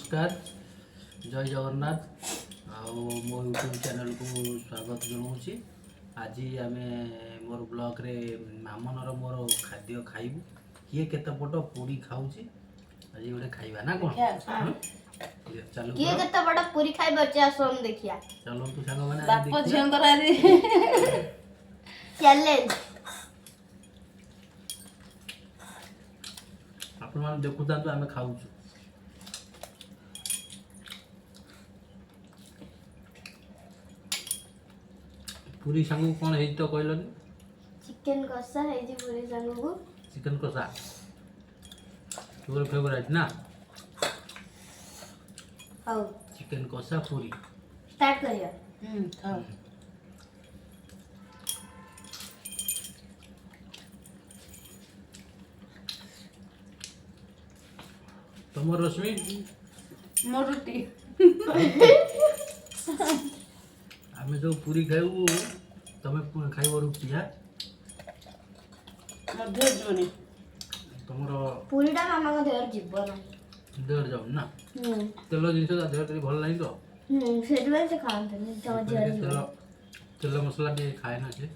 नमस्कार जय जगन्नाथ आओ मो यूट्यूब चैनल को स्वागत जनाऊँगी। आज आम मोर ब्लॉग रे मामनर मोर खाद्य खाइबू किए केते पट पूरी खाऊची आज गोटे खाइबा ना कौन चलो किए केते बड़ा पूरी खाइबा चास हम देखिया चलो तू सांग माने बाप झंकर आदि चैलेंज आपण मान देखुता तो आमे खाऊछु पूरी सांग कोन हेइ तो कहलनी चिकन कषा है जी पूरी संग को चिकन कषा तोर फेवरेट ना हाउ चिकन कषा पूरी स्टार्ट करिया खाओ तमर रश्मि मोर रोटी आमे जो पूरी खाइबू तमे खाइबो रुटी हा मध्य जोनी तमर पूरी टा मामा को देर जीवन देर जाउ ना तेल जिनिस देह टे भल नाही तो सेट से खाते नहीं तो तेल तेल मसला टे खाए ना से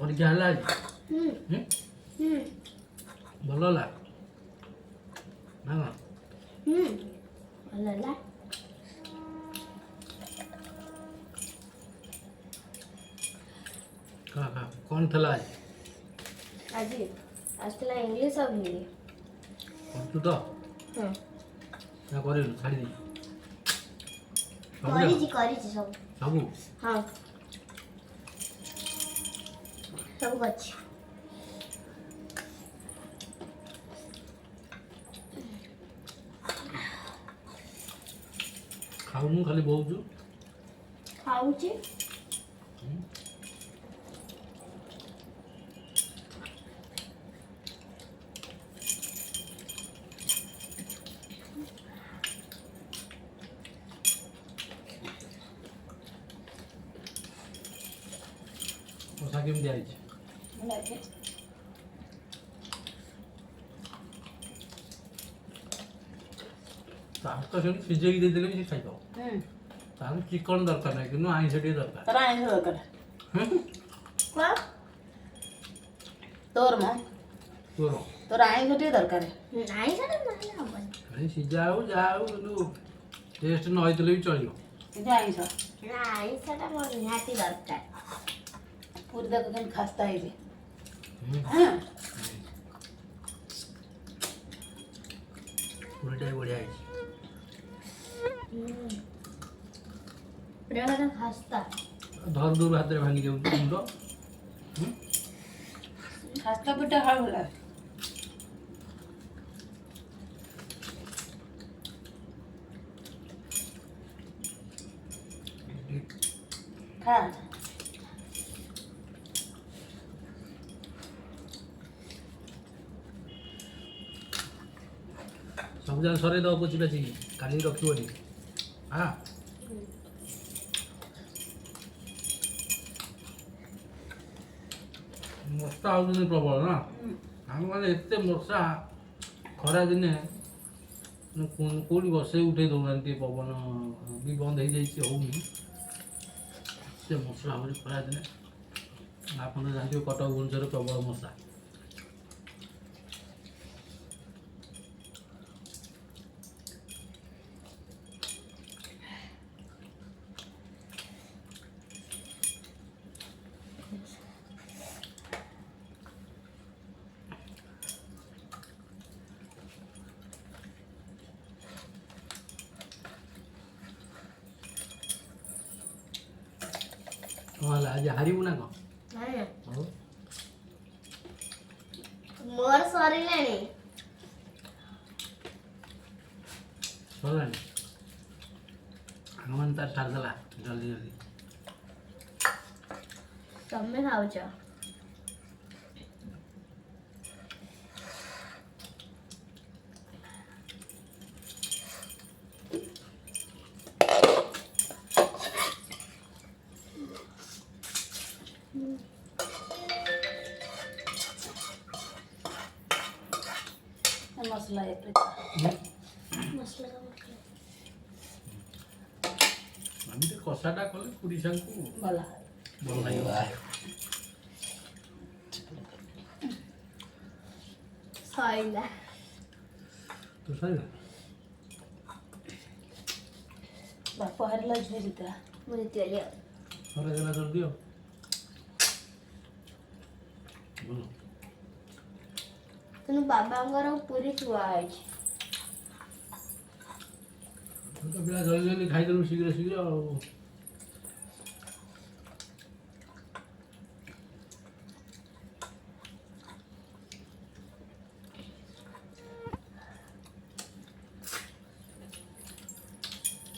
और क्या हला भल ला ना लला का कौन थला आज आज आज तला इंग्लिश और हिंदी कौन तू तो हां ना करिलु छाड़ी दी करी जी सब सबू हां सब अच्छी खाऊनु खाली बहुजु खाऊची कसा केम दिया लागे तो से सिझे दे देले भी खाइ पाओ तार चिकन दरकार नाही किनु आइस टे दरकार तर आइस दरकार क्या तोर म तोरो तोर आइस टे दरकार नहीं सर नहीं हबन अरे सिझाऊ जाऊ किनु टेस्ट न होइतले भी चलियो इथे आइस नहीं सर मोर निहाती दरकार पूरी देखो केन खास्ता है जे पूरी बढ़िया है प्रेम का खास्ता धर दूर हाथ रे भांगी जाऊ मुंडो खास्ता पिटा खा होला खा सब जन सरे दो कुछ बेची काली रखिबोनी हां मस्ता आउनी प्रबल ना हम माने एते मर्षा खरा दिने कोडी बसे उठे दौरांती पवन भी बंद हो जाइए होनी से मर्षा आउनी खरा दिने आपन जानते कटक भुवनेश्वर प्रबल मर्षा वाला आज हारिबु ना को नहीं हो मोर सॉरी लेनी सलानी हनुमान तार सार दला जल्दी जल्दी तमे खाऊच ମସଲା ଏବେ ମସଲା କାମ କରେ। ଆମେ ଟିକେ କଷାଟା କଲେ ପୁଡ଼ିଶାଙ୍କୁ ଭଲ ଭଲ ଲାଗିବ। ସଇଲା। ତ ସରିଲା। ବାପ ହାରିଲା ଝିଅ ଜିତିଲା। ମୁଁ ଜିତିଗଲି ଆଉ। ସରିଗଲା ଜଲ୍ଦି ଆଉ। ଭଲ। କିନ୍ତୁ ବାବାଙ୍କର ପୁରୀ ଥୁଆ ହେଇଛି। ତୁ ତ ପିଲା ଜଲ୍ଦି ଜଲ୍ଦି ଖାଇଦେଲୁ ଶୀଘ୍ର ଶୀଘ୍ର ଆଉ।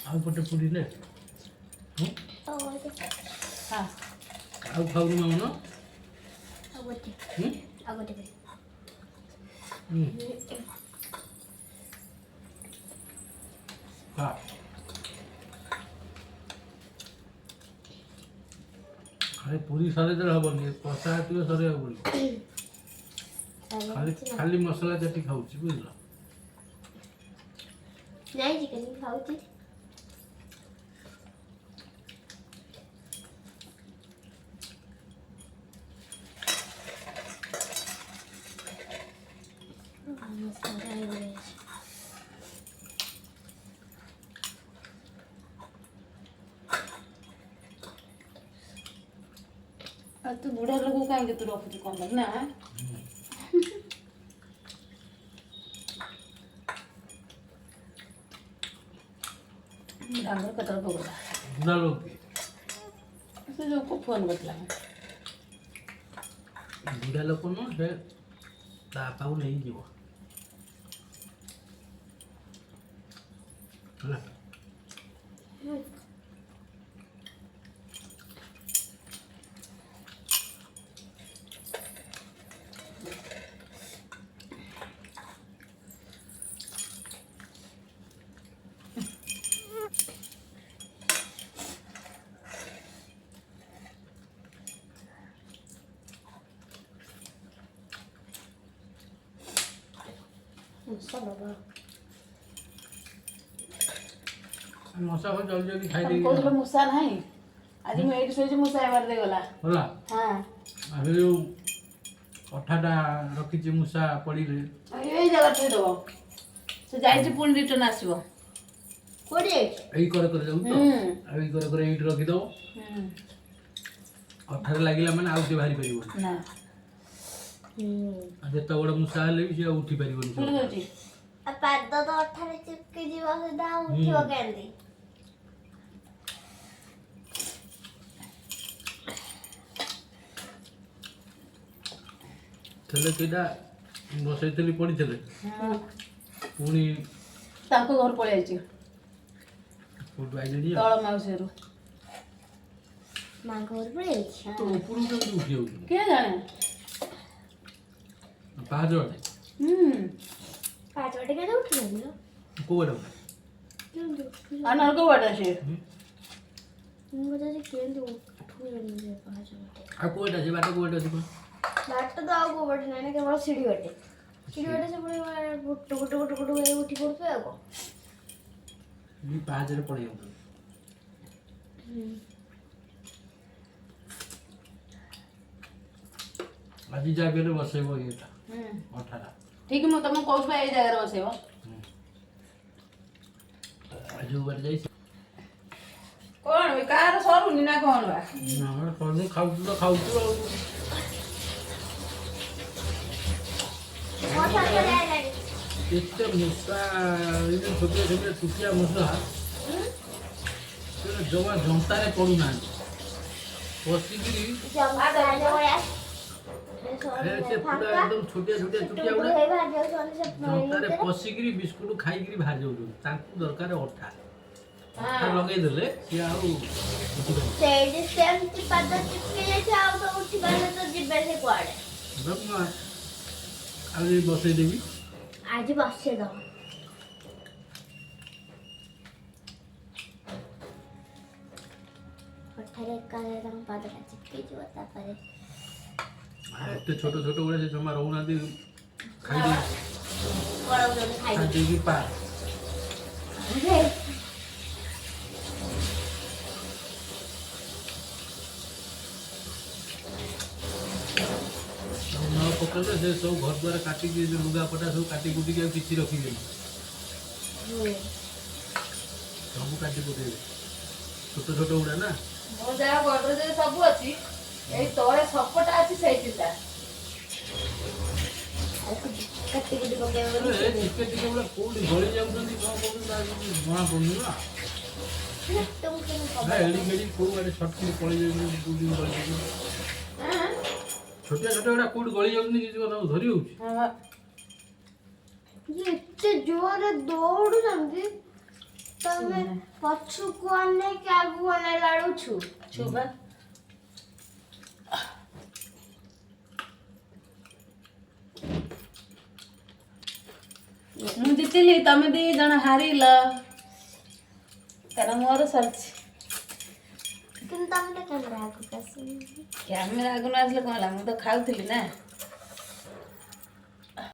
ଆଉ ପଟେ ପୁରୀ ନେ ଆଉ ଗୋଟେ ହଁ ଆଉ ଖାଉନୁ ମାମନ ଆଉ ଗୋଟେ ହୁଁ ଆଉ ଗୋଟେ ବି। ହୁଁ ଖା ଖାଲି ପୁରୀ ସରେଇଦେଲେ ହବନି କଷା ଟିକେ ସରେଇବାକୁ ପଡ଼ିବ। ଖାଲି ଖାଲି ମସଲା ଚାଟି ଖାଉଛି ବୁଝିଲ। ନାଇଁ ଚିକେନ ଖାଉଛି। ଆଉ ତୁ ବୁଢ଼ା ଲୋକ କାହିଁକି ତୁ ରଖୁଛୁ କଣ ପାଇଁ ନା ଡାଙ୍ଗର କେତେବେଳେ ପକଉଥିଲା ବୁଢ଼ା ଲୋକ ସେ ଯୋଉ ଫୋନ୍ କରିଥିଲା ବୁଢ଼ା ଲୋକ ନୁହଁ ସେ ତା ବାପାକୁ ନେଇଯିବ ହେଲା। ମଶା ଜଲ୍ଦି ଜଲ୍ଦି ତମେ ଖାଇଦେଇକି କହୁଥିଲ ମୂଷା ନାହିଁ ଆଜି ମୁଁ ଏଇଠି ଶୋଇଛି ମୂଷା ଏବାର ଦେଇଗଲା ହେଲା। ହଁ ଆଉ ଯୋଉ ଅଠାଟା ରଖିଛି ମୂଷା ପଡ଼ିଲେ ଏଇ ଜାଗା ଥୋଇଦେବ ସେ ଯାଇଛି ପୁଣି ରିଟର୍ନ ଆସିବ କୋଉଠି ଯାଇଛି? ଏଇ କରେ ଯାଉଛି ତ ଆଉ ଏଇ କରେ ଏଇଠି ରଖିଦେବ। ଅଠାରେ ଲାଗିଲା ମାନେ ଆଉ ସେ ବାହାରି ପାରିବନି। ନା ଆଉ ଯେତେ ବଡ଼ ମୂଷା ହେଲେ ବି ସେ ଆଉ ଉଠି ପାରିବନି। ପୁଣି ଯାଉଛି ଆଉ ପାଦ ତ ଅଠାରେ ଚିପକି ଯିବ ସୁଦ୍ଧା ଆଉ ଉଠିବ କେମିତି? ଥିଲେ ସେଇଟା ବସେଇଥିଲି ପଡ଼ିଥିଲେ ପୁଣି ତାଙ୍କ ଘର ପଳେଇ ଯାଇଛି କୋଉଠୁ ଆଇଲେଣି ତଳ ମାଉସୀରୁ ମାଙ୍କ ଘର ପଳେଇଯାଇଛି। ତ ଉପରକୁ କେମିତି ଉଠି ଯାଉଛୁ କିଏ ଜାଣେ ପାହାଚ ବାଟେ ପାହାଚ ବାଟେ କେମିତି ଉଠିଛନ୍ତି? କୋଉ ବାଟେ କେମିତି ଉଠୁଛନ୍ତି? ଆଉ ନହେଲେ କୋଉ ବାଟେ ସେ ମୁଁ ପଚାରୁଛି କେମିତି ଉଠୁଛନ୍ତି ସେ ପାହାଚ ବାଟେ? ଆଉ କୋଉ ବାଟେ ଅଛି ବାଟ କୋଉ ବାଟେ ଅଛି କଣ? ବାଟ ତ ଆଉ କୋଉ ବାଟେ ନାହିଁ ନା କେବଳ ସିଡ଼ି ବାଟେ। ସିଡ଼ି ବାଟେ ସେ ପୁଣି ଗୁଟୁ ଗୁଟୁ ଗୁଟୁ ଗୁଟୁ ହେଇ ଉଠି ପଡ଼ୁଥିବେ ଆଉ କଣ? ପାହାଚରେ ପଳେଇ ଯାଉଛନ୍ତି। ଆଜି ଯାହା ବି ହେଲେ ବସେଇବ ଇଏଟା ଅଠାଟା। ଠିକ ମୁଁ ତମକୁ କହୁଛି ବା ଏଇ ଜାଗାରେ ବସେଇବ ଯୋଉ ବାଟେ ଯାଇଛି କଣ ବେ କାହାର ସରୁନି ନା କଣ ବା ନା ସବୁ ଖାଉଛୁ ତ ଖାଉଛୁ ଆଉ। ମୋ ସାଙ୍ଗରେ ଆଇଲାଣି। ଏତେ ମୂଷା ଏଇ ଯୋଉ ଛୋଟିଆ ଛୋଟିଆ ଟୁକିଆ ମୂଷା ସେ ଜମା ଜନ୍ତାରେ ପଡ଼ୁନାହାନ୍ତି ବସିକିରି ଜମା ବାହାରିଲେ ଭଳିଆ। ସେ ପୁରା ଏକଦମ ଛୋଟିଆ ଛୋଟିଆ ଟୁକିଆ ଗୁଡ଼ା ହେଇ ବାହାରି ଯାଉଛନ୍ତି ସେ ଜନ୍ତାରେ ପଶିକିରି ବିସ୍କୁଟ ଖାଇକିରି ବାହାରି ଯାଉଛନ୍ତି। ତାଙ୍କୁ ଦରକାର ଅଠା ଅଠା ଲଗେଇଦେଲେ ସିଏ ଆଉ ଉଠିପାରିବେ। ସେଇଠି ସେମିତି ପାଦ ଚିପକି ଯାଇଛି ଆଉ ତ ଉଠି ପାରିଲେ ତ ଯିବେ ସେ କୁଆଡ଼େ? ଜମା ଆଉ ବସେଇଦେବି ଆଜି ବସେଇଦବ। ଅଠାରେ ଏକାବେଳେ ତାଙ୍କ ପାଦଟା ଚିପକି ଯିବ ତାପରେ ଏତେ ଛୋଟ ଛୋଟ ଗୁଡ଼ା ସେ ଜମା ରହୁନାହାନ୍ତି ଖାଇଦେଇ ପଳଉଛନ୍ତି ଖାଇକି। ଦେଇକି ପା ନ ପକେଇଲେ ସେ ସବୁ ଘର ଦ୍ୱାର କାଟିକି ଯୋଉ ଲୁଗାପଟା ସବୁ କାଟି କୁଟିକି ଆଉ କିଛି ରଖିବେନି ସବୁ କାଟି କୁଟିବେ ଛୋଟ ଛୋଟ ଗୁଡ଼ା ନା ମୋ ଯାହା ଗଡରେଜରେ ସବୁ ଅଛି ଏଇ ତଳେ ସପଟା ଅଛି ସେଇଠିଟା କାଟି କୁଟି ପକେଇବା ବୋଲି ଏ ଟିକେ ଟିକେ ବେଳେ କୋଉଠି ଗଳି ଯାଉଛନ୍ତି କଣ କରୁଛନ୍ତି ତା କିଛି ଜଣା ପଡୁନି ନା ତମକୁ କେମିତି ଖବର? ଏଡି ଗେଡି କୋଉ ଆଡେ ଛଟକି ପଳେଇ ଯାଉଛନ୍ତି କୋଉଠି ଗଳି ଯାଉଛନ୍ତି ଛୋଟିଆ ଛୋଟ ଗୁଡ଼ା କୋଉଠି ଗଳି ଯାଉଛନ୍ତି କିଛି କଥା ଧରି ହଉଛି ଯେ ଏତେ ଜୋରରେ ଦୌଡୁଛନ୍ତି ତମେ ପଛକୁ ଅନେଇକି ଆଗକୁ ଅନେଇଲା ବେଳକୁ ଛୁବା ମୁଁ ଜିତିଲି ତମେ ଦି ଜଣ ହାରିଲ କାରଣ ମୋର ସରିଛି କିନ୍ତୁ ତମେ ତ କ୍ୟାମେରା ଆଗକୁ ଆସିନି। କ୍ୟାମେରା ଆଗରୁ ଆସିଲେ କଣ ହେଲା ମୁଁ ତ ଖାଉଥିଲି ନା